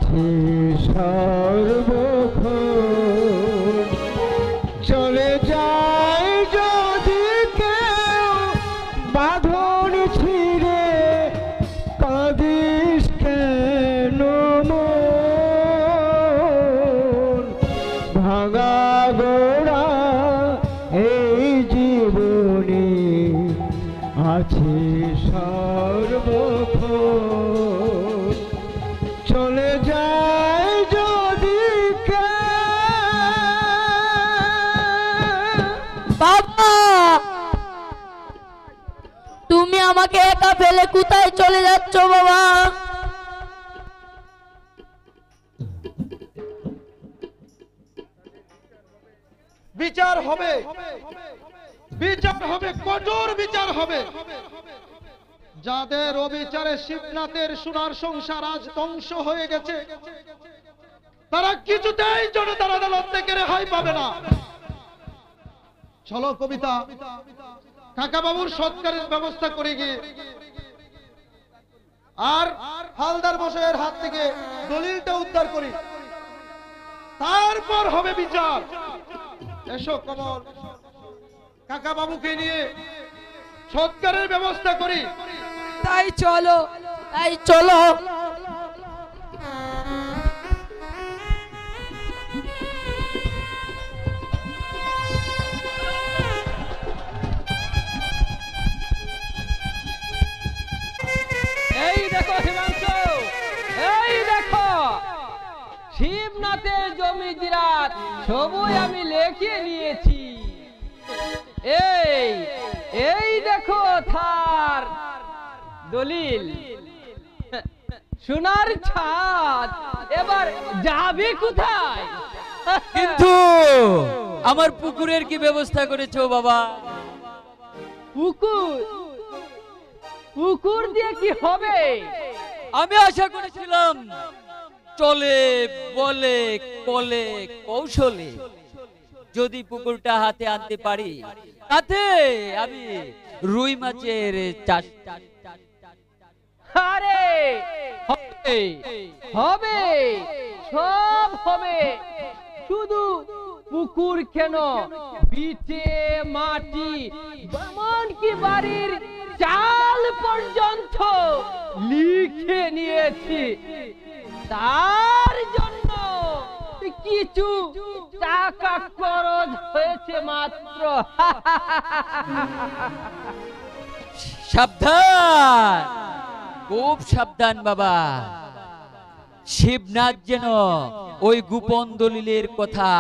আছে সর্বক্ষণ। চলে যায় যদি কেউ বাঁধন ছিঁড়ে, কাঁদিস কেন মন? ভাঙা গোড়া এই জীবনে আছে সর্বক্ষণ। চলে যায় যদি বাবা, তুমি আমাকে একা ফেলে কোথায় চলে যাচ্ছ বাবা? বিচার হবে, বিচার হবে, কঠোর বিচার হবে। যাদের অবিচারে শিবনাথের সোনার সংসার আজ ধ্বংস হয়ে গেছে, তারা কিছুতেই জনতার আদালত থেকে রেহাই পাবে না। চলো কবিতা, কাকা বাবুর সৎকারের ব্যবস্থা করে গিয়ে আর হালদার মশাইয়ের হাত থেকে দলিলটা উদ্ধার করি, তারপর হবে বিচার। এসো কমল, কাকা বাবুকে নিয়ে সৎকারের ব্যবস্থা করি। তাই চলো, তাই চলো। এই দেখো হিমাংশু, এই দেখো শিবনাথের জমি জিরাত সবই আমি লিখে নিয়েছি। এই এই দেখো থার দলিল, সোনার ছাদ। এবার যাবে কোথায়? কিন্তু আমার পুকুরের কি ব্যবস্থা করেছো বাবা? পুকুর? পুকুর দিয়ে কি হবে? আমি আশা করেছিলাম চলে বলে কলে কৌশলে যদি পুকুরটা হাতে আনতে পারি, তাতে আমি রুই মাছের চাষ। আরে হবে, হবে, সব হবে। শুধু পুকুর কেন, বিটে মাটি এমনকি বাড়ির চাল পর্যন্ত লিখে নিয়েছি। তার জন্য কিছু টাকা খরচ হয়েছে মাত্র। সাবধান, খুব সাবধান বাবা। শিবনাথ যেন ওই গোপন দলিলের কথা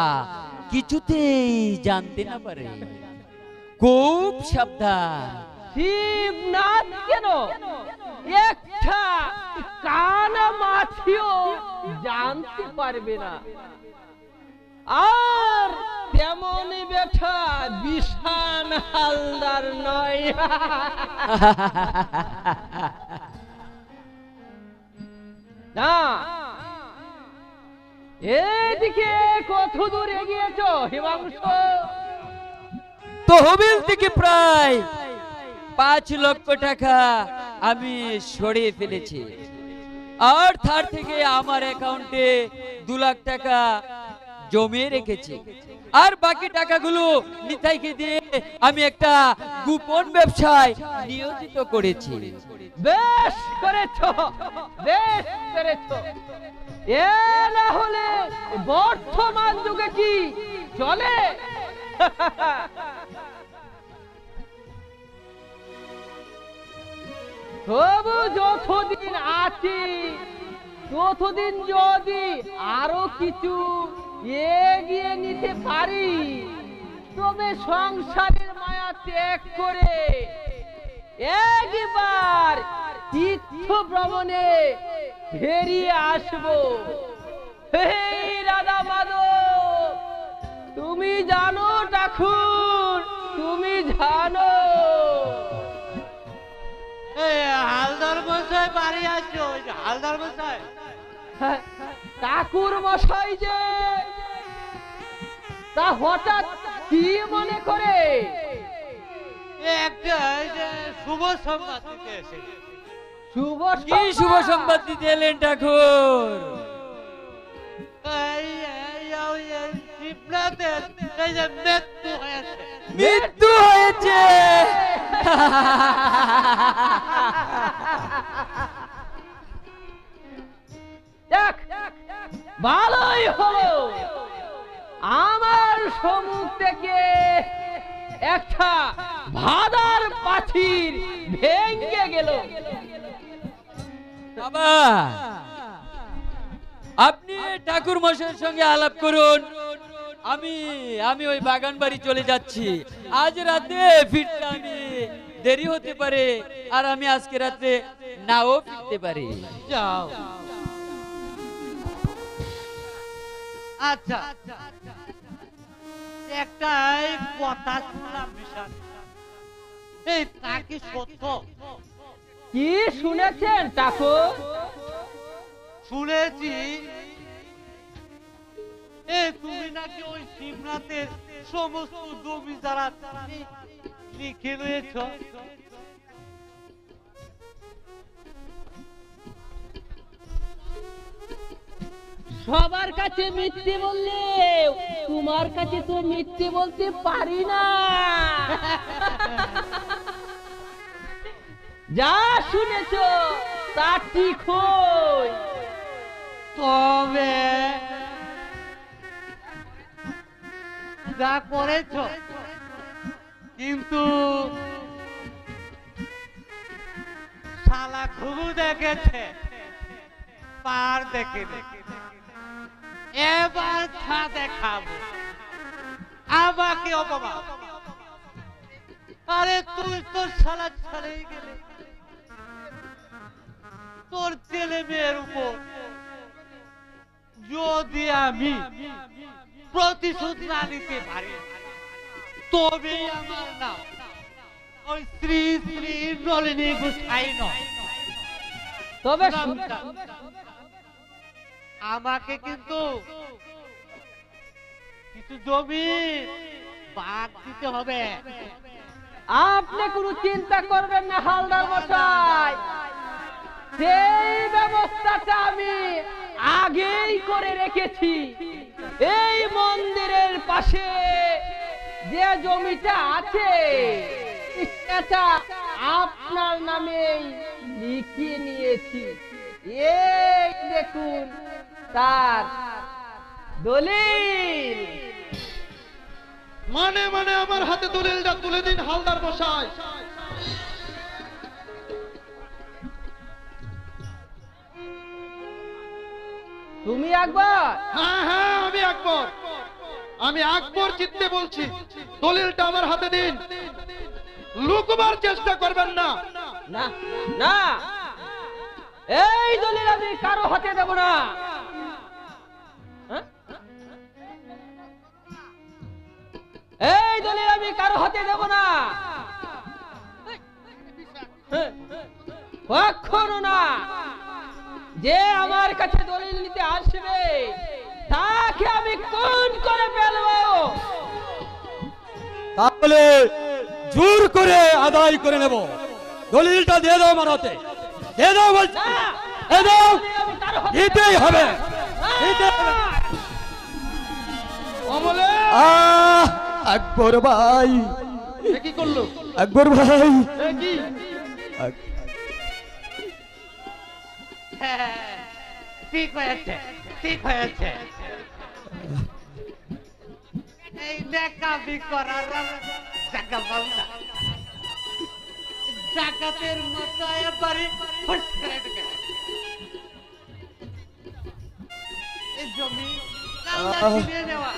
কিছুতেই জানতে না পারে, খুব সাবধান। শিবনাথ কেন, একটা কানা মাছিও জানতে পারবে না। আর তেমনই বেঠা বিশান হালদার নয়। না, এদিকে কত দূর এগিয়েছ হিমাংশু? তহবিল থেকে প্রায় 5 লক্ষ টাকা আমি সরিয়ে ফেলেছি, আর তার থেকে আমার অ্যাকাউন্টে 2 লাখ টাকা জমিয়ে রেখেছি, আর বাকি টাকাগুলো নিতাইকে দিয়ে আমি একটা গোপন ব্যবসায় নিয়োজিত করেছি। বেশ করেছো, বেশ করেছো। এ না হলে বর্তমান যুগে কি চলে? তবু যতদিন আছি ততদিন যদি আরো কিছু এগিয়ে নিতে পারি, তবে সংসারের মায়া ত্যাগ করে একবার তীর্থ ভ্রমণে বেরিয়ে আসবো। হে রাধা মাধব, তুমি জানো ঠাকুর, তুমি জানো। হালদার মশাই বাড়ি আসছো? হালদার মশাই, ঠাকুর মশাই যে, তা হঠাৎ কি মনে করে? একটা শুভ সংবাদ দিতে এসে। শুভ কি শুভ সংবাদ দিতে এলেন ঠাকুর? এই শিবনাথের এই যে মৃত্যু হয়েছে। মৃত্যু হয়েছে। যাক, ভালোই হলো আমার সম্মুখ থেকে একটা ভাদার পাথর ভেঙে গেল। বাবা, আপনি ঠাকুর মশাইয়ের সঙ্গে আলাপ করুন। আমি ওই বাগান বাড়ি চলে যাচ্ছি। আজ রাতে ফিরতে আমি দেরি হতে পারে, আর আমি আজকে রাতে নাও ফিরতে পারি। যাও। আচ্ছা, একটাই কথা শুনলাম বিশাল, এই তা কি সত্য? কি শুনেছেন ঠাকুর? শুনেছি তুমি নাকি ওই শিবনাথের সমস্ত জমি যারা লিখে রয়েছ। সবার কাছে মিথ্যে বললে তোমার কাছে তো মিথ্যে বলতে পারি না। যা শুনেছ তা ঠিক হয়। তবে যা করেছ কিন্তু শালা ঘুঘু দেখেছে, পার দেখে এবার ছা দেখাবো আমাকে অপমান। আরে তুই তো শালা ছাড়েই গেলে, তোর ছেলে মেয়ের উপর যদি আমি প্রতিশোধ না নিতে পারি তবে আমার নাম ওই শ্রী শ্রী নলিনী গোসাই নয়। তবে আমাকে কিন্তু কিছু জমি ভাগ দিতে হবে। আপনি কোনো চিন্তা করবেন না হালদার মশাই, সেই ব্যবস্থাটা আমি আগেই করে রেখেছি। এই মন্দিরের পাশে যে জমিটা আছে এটা আপনার নামেই লিখিয়ে নিয়েছি। এই দেখুন তার দলিল। মানে আমার হাতে দলিলটা তুলে দিন হালদার মশাই। তুমি একবার? হ্যাঁ হ্যাঁ, আমি আকবর চিত্তে বলছি, দলিলটা আমার হাতে দিন। লুকবার চেষ্টা করবেন না। না না, এই দলিল আমি কারো হাতে দেব না। হ্যাঁ? এই দলিল আমি কারো হাতে দেব না, কখনো না। যে আমার কাছে দলিল নিতে আসবে তাকে আমি খুন করে ফেলবো। তাহলে জোর করে আদায় করে নেব। দলিলটা দিয়ে দাও আমার হাতে, দিয়ে দাও বলছি, দিয়ে দাও। দিতেই হবে, দিতে হবে। অমলে আকবর ভাই, এ কি করলো? আকবর ভাই, এ কি? হ্যাঁ, ঠিক হয়েছে, ঠিক হয়েছে। এই নেকামি করার জায়গা পাবো না। ডাকাতের মতো এবারে ফস করে ঢুকে এই জমি কাউকে কিনে নেওয়া,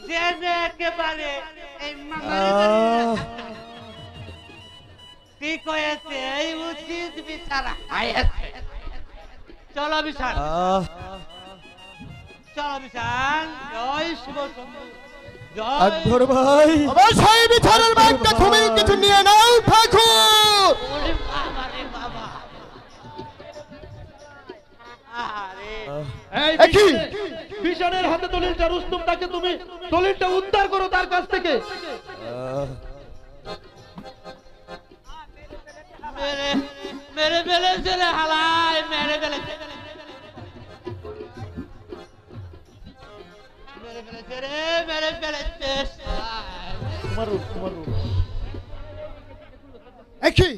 জেনে একেবারে এই মামার ঠিক হয়েছে। এই উচিত বিচার হয়েছে। চলো বিশাল, চলো বিশাল। জয় শিব শম্ভু, জয়। আকবর ভাই, অবশ্যই বিচারের ব্যাগটা তুমি কিছু নিয়ে নাও ঠাকুর। ওরে বাবা রে বাবা, আরে এই বিশানের হাতে দলিলটা, রুস্তম তাকে তুমি দলিলটা উদ্ধার করো তার কাছ থেকে। মেরে মেরে ফেলেছে রে হালাই, মেরে ফেলেছে। ফেলেছে রে, মেরে ফেলেছে। একই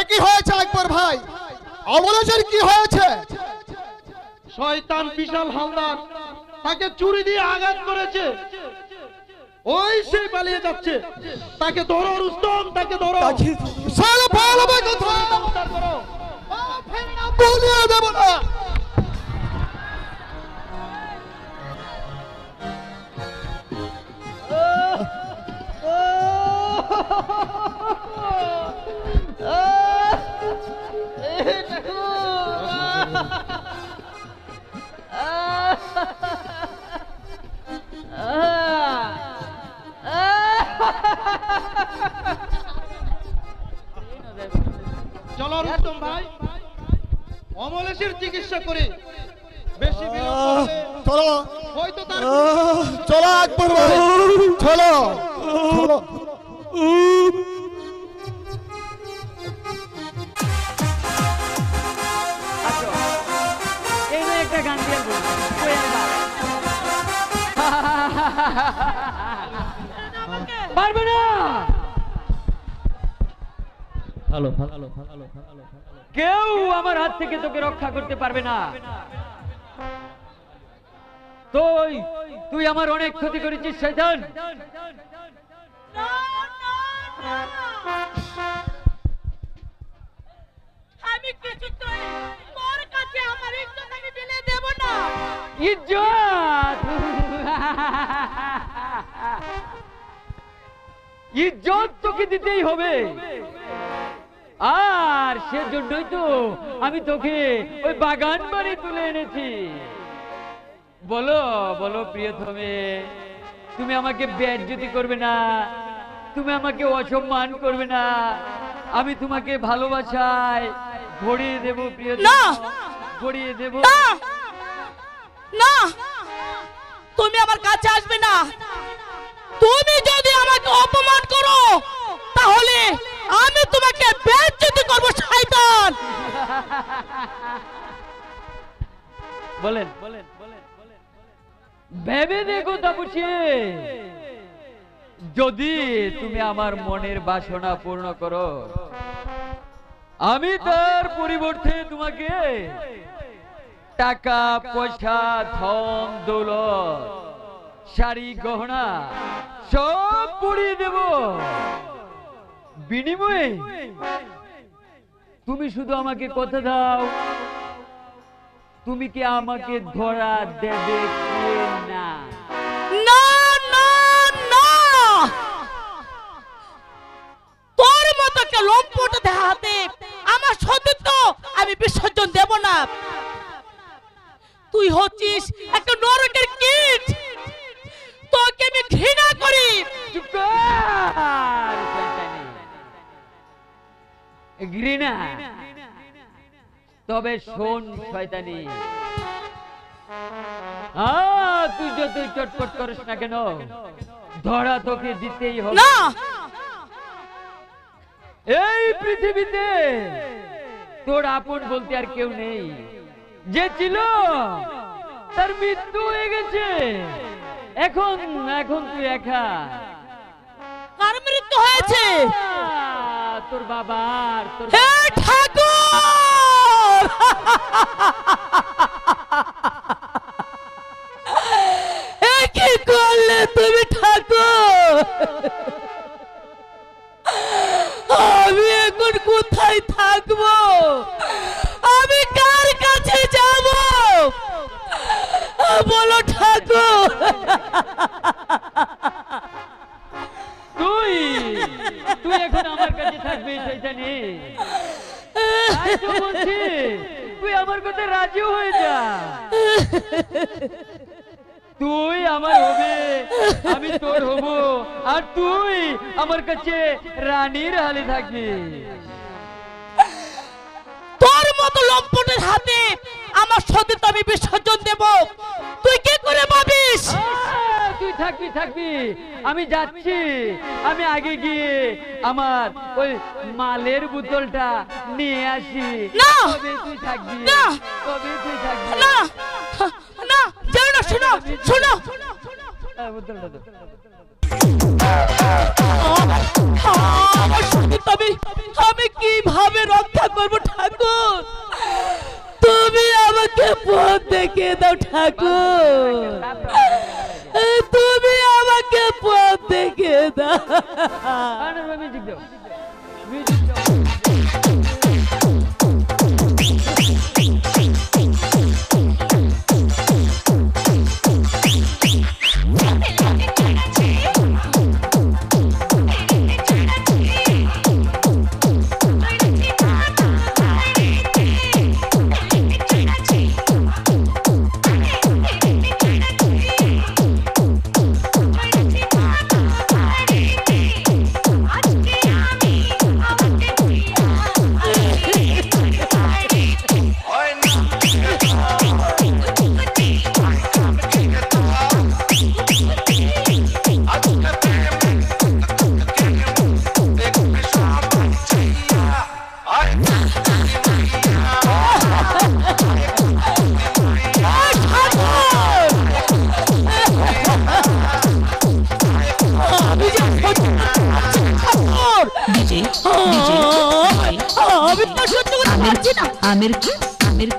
একই হয়েছে আকবর ভাই, অমলেশের কি হয়েছে? শয়তান বিশাল হালদার তাকে চুরি দিয়ে আঘাত করেছে, ওই সে পালিয়ে যাচ্ছে। তাকে ধরো রুস্তম, তাকে ধরো। সারা ভালো কথা উদ্ধার করো, বলিয়ে দেব না। চলো রুস্তম ভাই, অমলেশের চিকিৎসা করি। বেশি বিলম্ব হলে চলো হয়তো তার চলো আকবর ভাই, চলো চলো। এই নিয়ে একটা গান দিয়ে বলবো, কোয়েল গান। পারবে না, কেউ আমার হাত থেকে তোকে রক্ষা করতে পারবে না। তুই আমার অনেক ক্ষতি করেছিস শয়তান। আমি কিছুতেই তোর কাছে আমার ইজ্জত আমি বিলিয়ে দেব না। ইজ্জত ইজ্জত তোকে দিতেই হবে, আর সেজন্যই তো আমি তোকে ওই বাগান বাড়ি তুলে এনেছি। বলো বলো প্রিয়তমে, তুমি আমাকে বেইজ্জতি করবে না, তুমি আমাকে অসম্মান করবে না, আমি তোমাকে ভালোবাসায় ভরিয়ে দেব প্রিয়তম, না! ভরিয়ে দেব। না না, তুমি আমার কাছে আসবে না। তুমি যদি আমাকে অপমান করো তাহলে আমি তোমাকে বেইজ্জতি করব শয়তান। বলেন বলেন বলেন বলেন, ভেবে দেখো তাপসী, যদি তুমি আমার মনের বাসনা পূর্ণ করো, আমি তার পরিবর্তে তোমাকে টাকা পয়সা ধন দৌলত শাড়ি গহনা সব পরিয়ে দেব। বিনিময়ে তুমি শুধু আমাকে কথা দাও, তুমি কি আমাকে ধরা দেবে কি না? না না না, তোর মতো কে লম্পট দেখাতে আমার সতীত্ব আমি বিসর্জন দেব না। তুই হচ্ছিস একটা নরকের কীট, তোকে আমি ঘৃণা করি। চুপ কর শয়তানি। ঘৃণা? তবে শোন শয়তানি, তুই যতই চটপট করিস না কেন, ধরা তোকে দিতেই হবে। না, এই পৃথিবীতে তোর আপন বলতে আর কেউ নেই, যে ছিল তার মৃত্যু হয়ে গেছে, এখন এখন তুই একা। কার মৃত্যু হয়েছে? তোর বাবার। তোর হে ঠাকুর, এ কি করলে তুমি ঠাকুর? আমি এখন কোথায় থাকবো? আমি কার কাছে যাব? বলো ঠাকুর। তুই তুই এখন আমার কাছে থাকবি শয়তানি। তাই তো বলছি, তুই আমার কথা রাজি হয়ে যা। তুই আমার হবে, আমি তোর হব, আর তুই আমার কাছে রানীর হালে থাকবি। তোর মতো লম্পটের হাতে আমার সতীত্ব আমি বিসর্জন দেব, তুই কি করে ভাবিস? তুই থাকবি থাকবি, আমি যাচ্ছি। আমি আগে গিয়ে আমার ওই মালের বোতলটা নিয়ে আসি। না! তবে তুই থাকবি, না! তবে তুই থাকবি। না না, যেও না, শোনো শোনো, আমার সতীত্ব আমি কিভাবে রক্ষা করব ঠাকুর? তুমি আমাকে পথ দেখিয়ে দাও ঠাকুর, তুমি আমাকে পথ দেখিয়ে দাও। আমি তো সহ্য করতে পারছি না। Aamir Aamir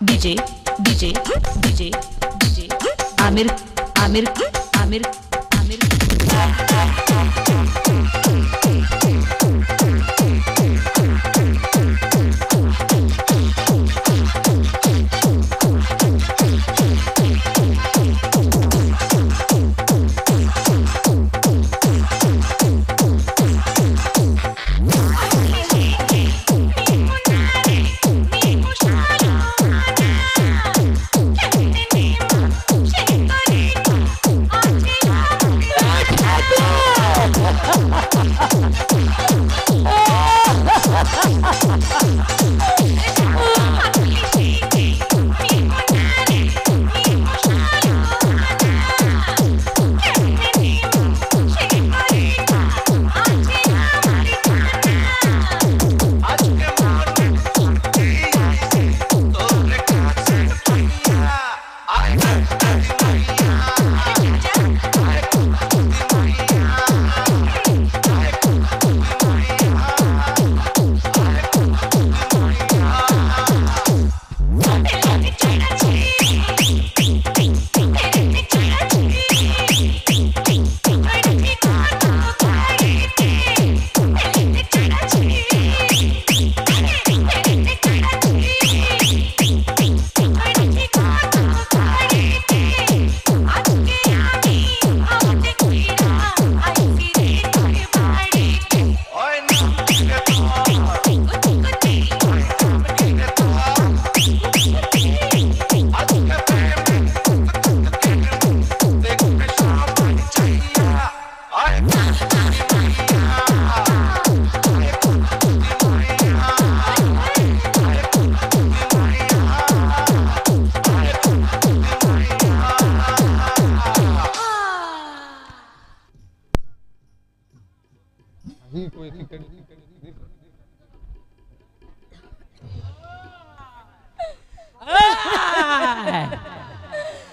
DJ DJ DJ DJ Aamir Aamir Aamir Aamir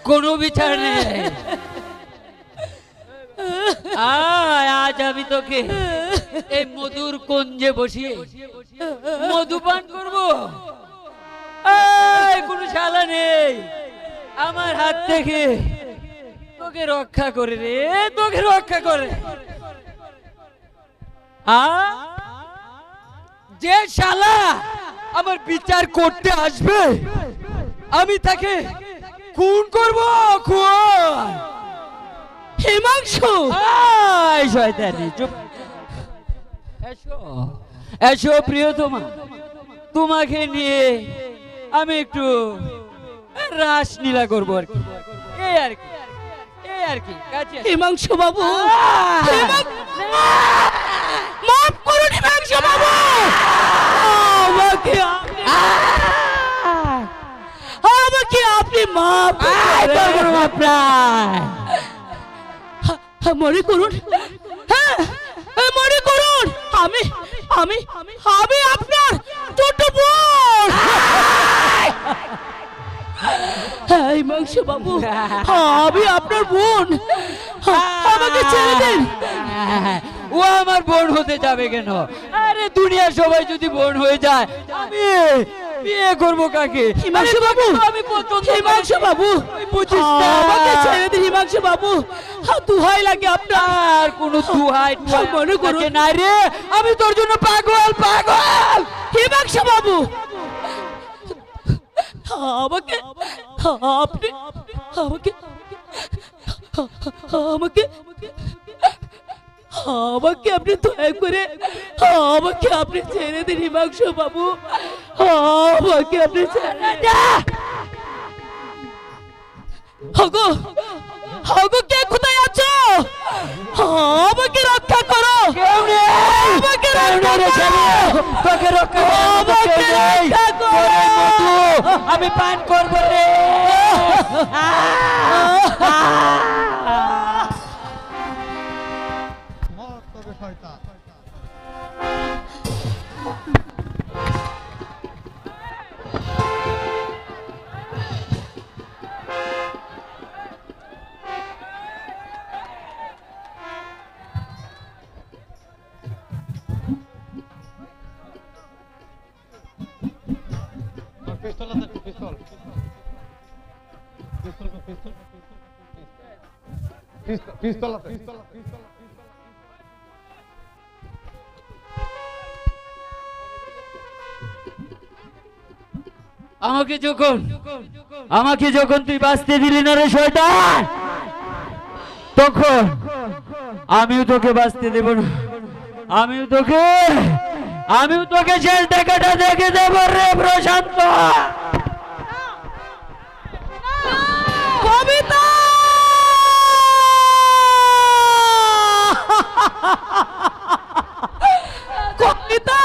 কোনো বিচার নেই। আয় আজ আমি তোকে এই মধুর কুঞ্জে বসিয়ে মধুপান করবো? কোনো শালা নেই আমার হাত থেকে তোকে রক্ষা করে রে, তোকে রক্ষা করে। যে শালা আমার বিচার করতে আসবে আমি তাকে খুন করব। খুন হিমাংশু, শয়তানি চুপ। এসো এসো প্রিয়তমা, তোমাকে নিয়ে আমি একটু রাসলীলা করবো আর কি, এই আর কি, এই আর কি। কাছে হিমাংশু বাবু, মাফ করুন হিমাংশু বাবু, আমাকে আপনি মাফ করুন। মনে করুন, হ্যাঁ মনে করুন, আমি আমি আমি আপনার ছোট বোন। হ্যাঁ হিমাংশু বাবু, আমি আপনার বোন, আমাকে ছেড়ে দিন। ও আমার বোন হতে যাবে কেন? আরে দুনিয়ার সবাই যদি বোন হয়ে যায় আমি বিয়ে করবো কাকে? হিমাংশু বাবু, আমি পছন্দ। হিমাংশু বাবু, বুঝিস না? আমাকে ছেড়ে দিন হিমাংশু বাবু, দুহাই লাগে আপনার। কোনো দুহাই মনে করুন না রে, আমি তোর জন্য পাগল পাগল। হিমাংশু বাবু, আমাকে আপনি আমাকে আমাকে আমাকে আপনি দয়া করে আমাকে আপনি ছেড়ে দিন হিমাংশু বাবু, আমাকে আপনি ছেড়ে দিন। হগো হগো, কে কোথায় আছো? আমাকে রক্ষা করো। আমাকে রক্ষা করো। তোকে রক্ষা আমি পান করবো রে। আমাকে যখন তুই বাঁচতে দিলি না রে শয়তান, তখন আমিও তোকে বাঁচতে দেব না। আমিও তোকে শেষ দেখাটা দেখে দেব রে প্রশান্ত। কবিতা, কবিতা,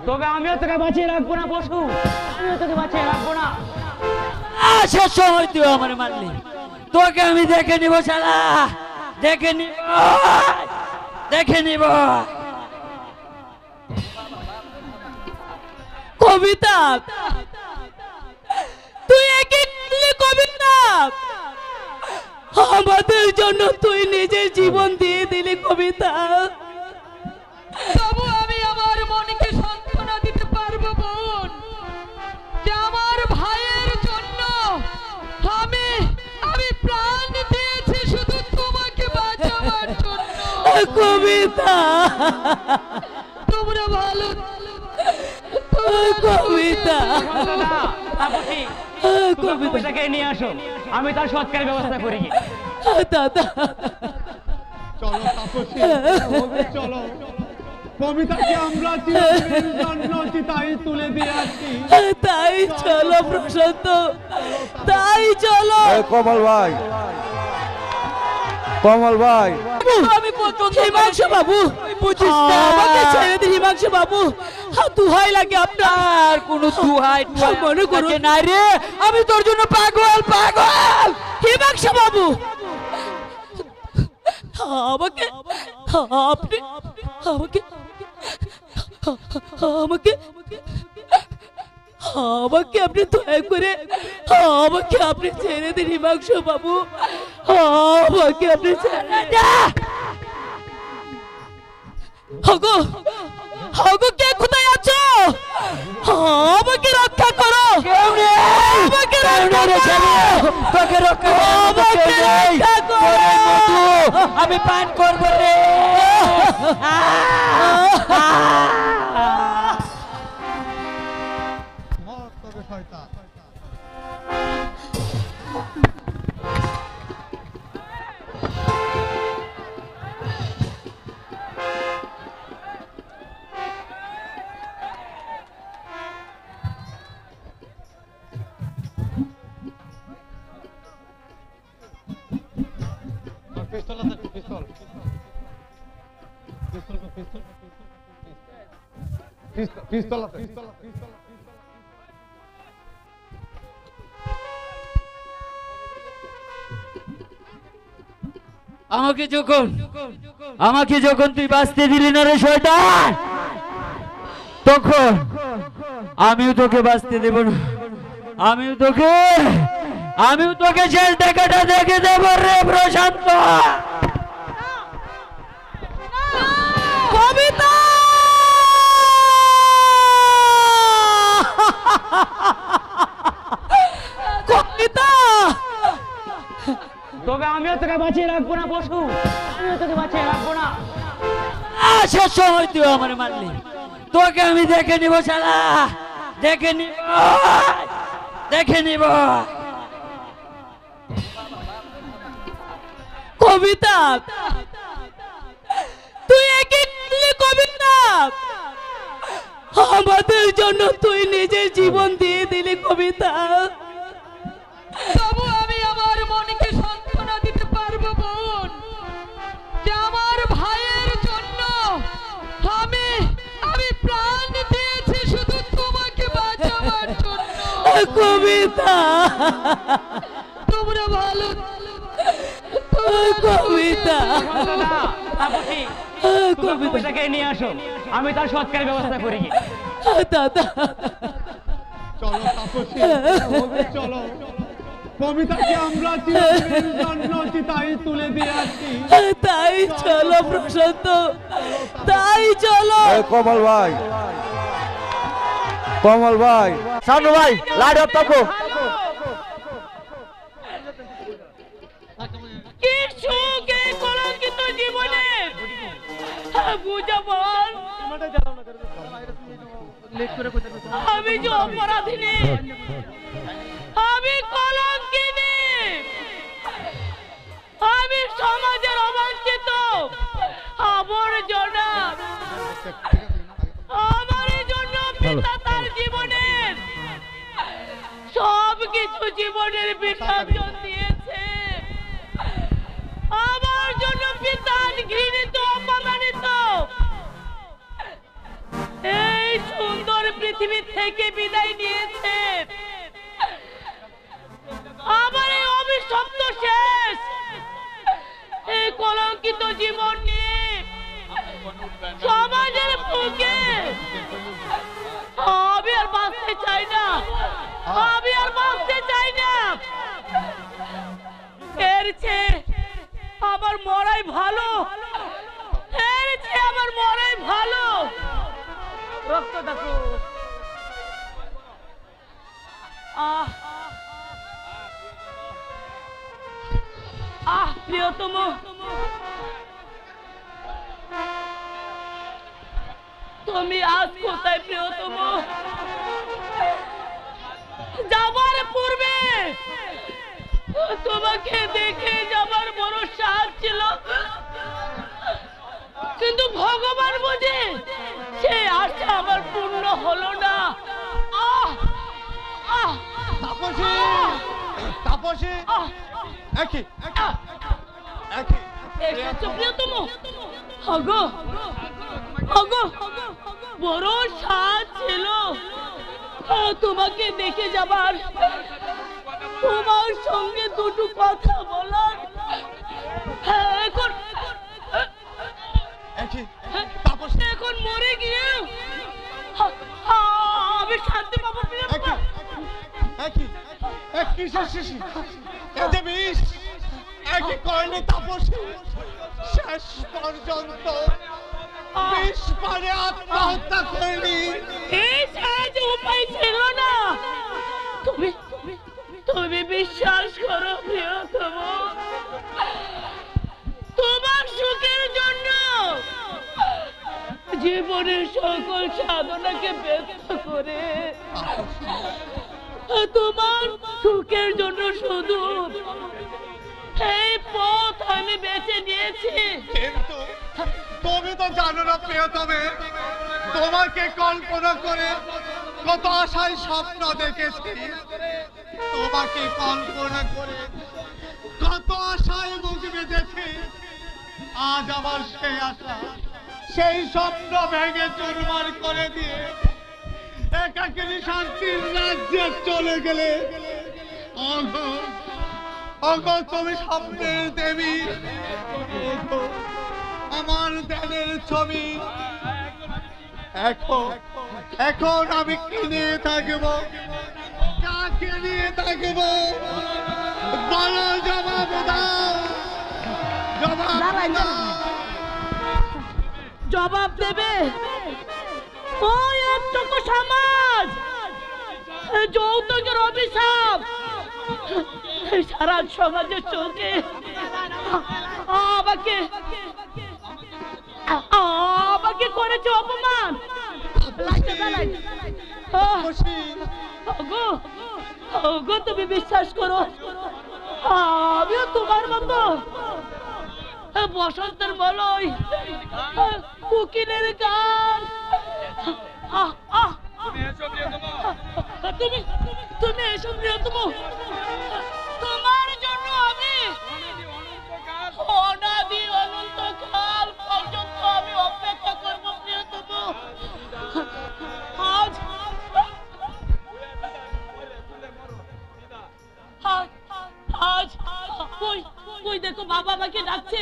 তবে আমিও তোকে বাঁচিয়ে রাখবো না বসু, আমিও তোকে বাঁচিয়ে রাখবো না। শেষ সময় তুই আমার মানলি, তোকে আমি দেখে নিব শালা, দেখে নিব। কবিতা, তুই একে কবিতা, আমাদের জন্য তুই নিজের জীবন দিয়ে দিলি কবিতা। তবু আমি আমার মনকে সান্ত্বনা দিতে পারবো বোন, যে আমার ভাইয়ের জন্য আমি প্রাণ দিয়েছি শুধু তোমাকে বাঁচাবার জন্য। কবিতা, তোমরা ভালো কবিতা, কবিতাকে নিয়ে আসো, আমি তার সৎকারের ব্যবস্থা করি। দাদা চলো তাপসী, চলো কবিতাকে আমরা চিরদিনের জন্য চিতায় তুলে দিয়ে আসছি। তাই চলো প্রশান্ত, তাই চলো। কমল ভাই, কমল ভাই, আমি পছন্দ। হিমাংশু বাবু, আমাকে ছেড়ে দিন হিমাংশু বাবু, দুহাই লাগে আপনার। কোনো দুহাই মনে করুন না রে, আমি তোর জন্য পাগল পাগল। হিমাংশু বাবু, আমাকে আপনি আমাকে আমাকে আমাকে আপনি দয়া করে আমাকে আপনি ছেড়ে দিন হিমাংশু বাবু, আমাকে আপনি ছেড়ে দিন। হগো ওগো কে কোথায় আছো? আমাকে রক্ষা করো। কেউ নেই, আমাকে কেউ রক্ষা নেই রে করো। ছেলে, তোকে রক্ষা করার মতো আমাকে কেউ নেই। রক্ষা করো। তোর এই মধু আমি পান করবো রে। মর তবে শয়তান। পিস্তল আছে, পিস্তল পিস্তল পিস্তল পিস্তল আছে, পিস্তল আমাকে যখন তুই বাঁচতে দিলি না রে শয়তান, তখন আমিও তোকে বাঁচতে দেব না। আমিও তোকে জেল দেখাটা দেখে দেব রে প্রশান্ত। কবিতা কবিতা তবে আমিও তোকে বাঁচিয়ে রাখবো না বসু, আমিও তোকে বাঁচিয়ে রাখবো না। শেষ সময় তুই আমার মারলি, তোকে আমি দেখে নিব শালা, দেখে নিব। কবিতা তুই একে করলি কবিতা, আমাদের জন্য তুই নিজের জীবন দিয়ে দিলি কবিতা। তবু আমি আমার মনকে সান্ত্বনা দিতে পারবো বোন, যে আমার ভাইয়ের জন্য আমি আমি প্রাণ দিয়েছি শুধু তোমাকে বাঁচাবার জন্য। কবিতা তোমরা ভালো কবিতা কবিতাকে নিয়ে আসো, আমি তার সৎকারের ব্যবস্থা করি। দাদা চলো তাপসী, চলো কবিতাকে আমরা চিরদিনের জন্য চিতায় তুলে দিয়ে আসছি। তাই চলো প্রশান্ত, তাই চলো। কমল ভাই, কমল ভাই, সানু ভাই, লাইট অফ থাকো। কি সুখ এই কলঙ্কিত জীবনে, বুঝা বল। আমি যে অপরাধিনী, আমি কলঙ্কিনী, আমি সমাজের অবাঞ্ছিত আবর্জনা। আমার জন্য পিতা তার জীবনের সব কিছু জীবনের বিসর্জন দিয়েছে। আমার জন্য পিতা ঘৃণিত অপমানিত এই সুন্দর পৃথিবী থেকে বিদায় নিয়েছে। আমার এই অভিশপ্ত শেষ, এই কলঙ্কিত জীবন নিয়ে সমাজের বুকে আমি আর বাঁচতে চাই না, আমি আর বাঁচতে চাই না। এর চেয়ে আমার মরাই ভালো, এর চেয়ে আমার মরাই ভালো। রক্ত দেখো। প্রিয়তম, তুমি আজ কোথায় প্রিয়তম? যাবার পূর্বে তোমাকে দেখে যাবার বড় সাহস ছিল, কিন্তু ভগবান বুঝে সে আশা আমার পূর্ণ হলো না। তাপসী, তাপসী, একই একই এসেছো প্রিয়তম? আগো আগো বড় সাহস ছিল তোমাকে দেখে যাবার, তোমার সঙ্গে দুটো কথা বলার। এখন একই তাপসী, এখন মরে গিয়ে আমি শান্তি পাবো প্রিয়তম। একই এক কিসের শিশি এতে বিষ, একই করেনি তাপসী শেষ পর্যন্ত বিষ পানে আত্মহত্যা করলি। এই সাহায্য উপায় ছিল না। তুমি তুমি বিশ্বাস করো প্রিয়তম, তোমার সুখের জন্য জীবনের সকল সাধনাকে ব্যর্থ করে তোমার সুখের জন্য শুধু এই পথ আমি বেছে নিয়েছি। কিন্তু তুমি তো জানো না প্রিয়তমে, তোমাকে কল্পনা করে কত আশায় স্বপ্ন দেখেছি। তোমাকে কল্পনা করে কত আশায় মুখ বেঁধেছি। আজ আমার সেই আশা, সেই স্বপ্ন ভেঙে চুরমার করে দিয়ে একাকিনী শান্তির রাজ্যে চলে গেলে। ওগো ওগো তুমি স্বপ্নের দেবী, ওগো আমার ধ্যানের ছবি। এখন আমি কি নিয়ে থাকবো, কাকে নিয়ে থাকবো? বলো, জবাব দাও, জবাব দাও। জবাব দেবে ওই একটুকু সমাজ, যৌতুকের অভিশাপ সারা সমাজের চোখে আমাকে আমাকে করেছে অপমান। ওগো ওগো তুমি বিশ্বাস করো, আমিও তোমার মতো বসন্তের বলই, উকিলের গান। তুমি তুমি এসব প্রিয়তম, তোমার জন্য আমি অনাদি অনন্তকাল পর্যন্ত আমি অপেক্ষা করবো প্রিয়তম। আজ আজ ওই ওই দেখো বাবা আমাকে ডাকছে,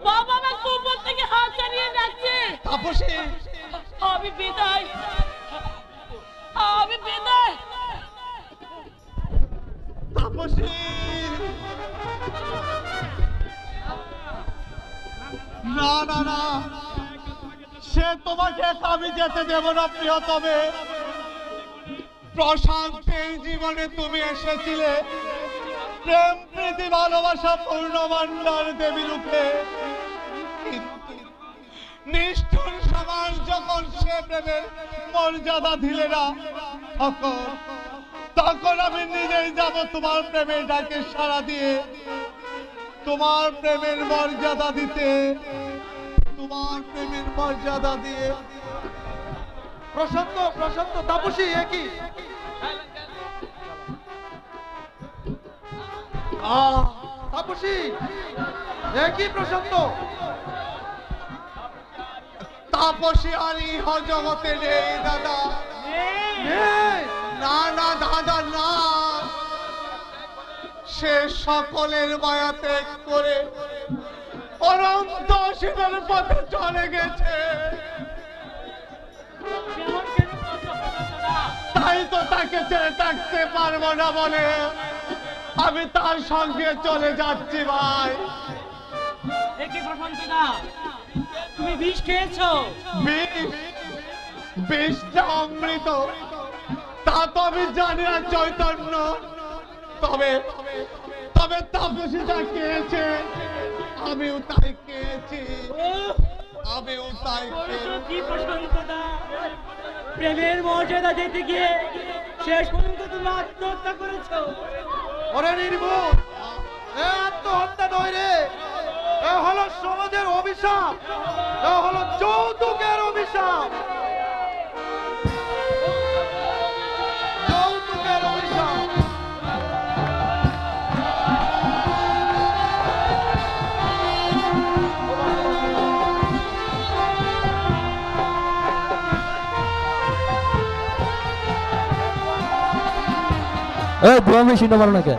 বাবা আমাকে উপর থেকে হাত চালিয়ে ডাকছে। তাপসী, আমি বিদায়, আমি বিদায়। তাপসী, না না না, সে তোমাকে আমি যেতে দেব না প্রিয়তমে। প্রশান্তের জীবনে তুমি এসেছিলে প্রেম প্রীতি ভালোবাসা পূর্ণ ভান্ডার দেবী রূপে। কিন্তু নিষ্ঠুর সমাজ যখন সে প্রেমের মর্যাদা দিলে না, তখন আমি নিজেই যাব তোমার প্রেমের ডাকে সাড়া দিয়ে, তোমার প্রেমের মর্যাদা দিতে, তোমার প্রেমের মর্যাদা দিয়ে। প্রশান্ত প্রশান্ত তাপসী, একই তাপসী, একই প্রশান্ত। তাপসী আর ইহ জগতে নেই দাদা, না না দাদা না। সে সকলের মায়া ত্যাগ করে অনন্ত শিবের পথে চলে গেছে। তাই তো তাকে ছেড়ে থাকতে পারবো না বলে আমি তার সঙ্গে চলে যাচ্ছি ভাই। তুমি বিষ খেয়েছো? বিষটা অমৃত তা তো আমি জানি না চৈতন্য, তবে তবে তাপসীটা খেয়েছে, আমিও তাই খেয়েছি, আমিও তাই খেয়েছি। প্রেমের মর্যাদা দিতে গিয়ে শেষ পর্যন্ত তুমি আত্মহত্যা করেছো। ওরে নির্বোধ, এ আত্মহত্যা নয় রে, এ হলো সমাজের অভিশাপ, এ হলো যৌতুকের অভিশাপ, যৌতুকের অভিশাপ। এ ধোয়া মেশিনটা মারো না কে?